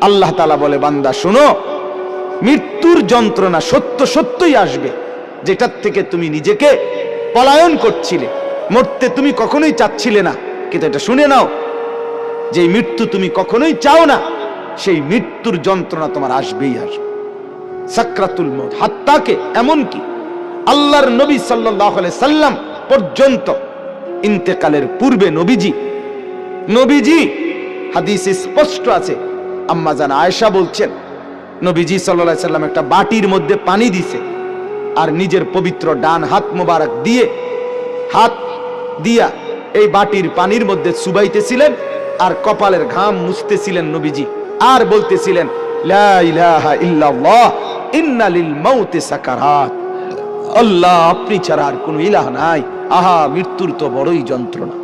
আল্লাহ তাআলা বলে, বান্দা শোনো, মৃত্যুর যন্ত্রণা সত্য সত্যই আসবে, যেটার থেকে তুমি নিজেকে পলায়ন করছিলে, মরতে তুমি কখনোই চাচ্ছিলে না, কিন্তু এটা শুনে নাও, যে মৃত্যু তুমি কখনোই চাও না, সেই মৃত্যুর যন্ত্রণা তোমার আসবেই আসবে। সাকরাতুল মউত, হাত্তাকে এমনকি আল্লাহর নবী সাল্লাল্লাহু আলাইহি সাল্লাম পর্যন্ত ইন্তেকালের পূর্বে নবীজি হাদিসে স্পষ্ট আছে, আম্মা জান আয়েশা বলছেন, নবীজি সাল্লাল্লাহু আলাইহি সাল্লাম একটা বাটির মধ্যে পানি দিছে, আর নিজের পবিত্র ডান হাত মোবারক দিয়ে হাত দিয়া এই বাটির পানির মধ্যে চুবাইতেছিলেন, আর কপালের ঘাম মুছতেছিলেন নবীজি, আর বলতেছিলেন, লা ইলাহা ইল্লাল্লাহ ইন্না লিল মাউতি সাকারাত, আল্লাহ আপনি ছাড়া আর কোনো ইলাহ নাই, আহা মৃত্যুর তো বড়ই যন্ত্রণা।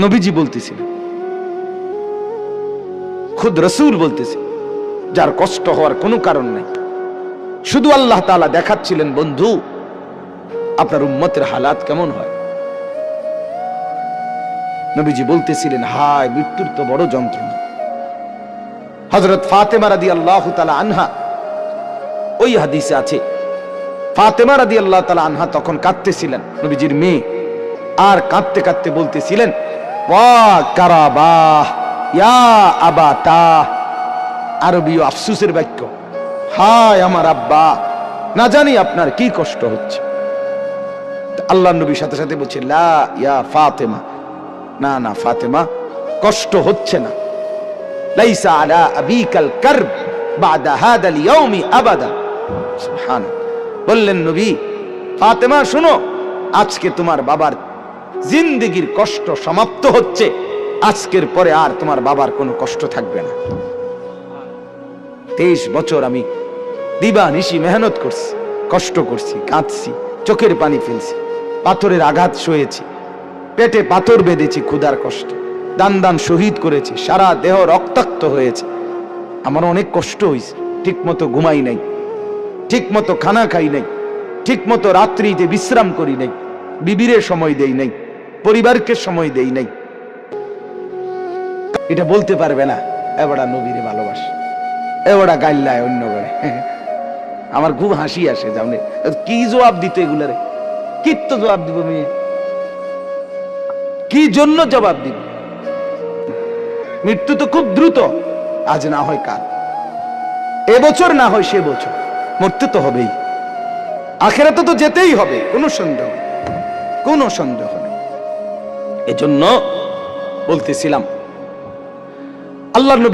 নবীজি বলতেছিলেন, খুদ রাসূল বলতেছে, যার কষ্ট হওয়ার কোনো কারণ নাই, শুধু আল্লাহ তাআলা দেখাচ্ছিলেন, বন্ধু আপনার উম্মতের হালাত কেমন হয়। নবীজি বলতেছিলেন, হায় মৃত্যুর তো বড় যন্ত্রণা। হযরত ফাতেমা রাদিয়াল্লাহু তাআলা আনহা, ওই হাদিসে আছে, ফাতেমা রাদিয়াল্লাহু তাআলা আনহা তখন কাঁদতেছিলেন, নবীজির মেয়ে, আর কাঁদতে কাঁদতে বলতেছিলেন, ওয়া কারাবাহ ইয়া আবাতা, আরবীয় আফসোসের বাক্য, হায় আমার আব্বা, না জানি আপনার কি কষ্ট হচ্ছে। আল্লাহর নবী সাথে সাথে বলছে, লা ইয়া ফাতেমা, না না ফাতেমা, কষ্ট হচ্ছে না, লাইসা আলা আবিকাল কারব বাদা হাদাল ইয়াউমি আবাদা। সুবহানাল্লাহ। বললেন নবী, ফাতেমা শোনো, আজকে তোমার বাবার জিন্দেগীর কষ্ট সমাপ্ত হচ্ছে, আজকের পরে আর তোমার বাবার কোনো কষ্ট থাকবে না। 23 বছর আমি দিবানিশি মেহনত করছি, কষ্ট করছি, কাঁদছি, চোখের পানি ফেলছি, পাথরের আঘাত সয়েছি, পেটে পাথর বেঁধেছি ক্ষুধার কষ্টে, দান দান শহীদ করেছি, সারা দেহ রক্তাক্ত হয়েছে, আমার অনেক কষ্ট হয়েছে, ঠিক মতো ঘুমাই নাই, ঠিক মতো খানা খাই নাই, ঠিক মতো রাত্রিতে বিশ্রাম করি নাই, বিবিরে সময় দেই নাই, পরিবারকে সময় দেই নাই। এটা বলতে পারবে না এবারে নবীরে ভালোবাসে, এবারে গাইল্লায় অন্য করে। আমার খুব হাসি আসে, জানে কি জবাব দিত এগুলারে, কি তো জবাব দিব মেয়ে, কি জন্য জবাব দিব? মৃত্যু তো খুব দ্রুত, আজ না হয় কাল, এবছর না হয় সে বছর, মরতে তো হবেই, আখিরাতে তো যেতেই হবে, কোনো সন্দেহ নেই। এজন্য বলতেছিলাম, আল্লাহর নবী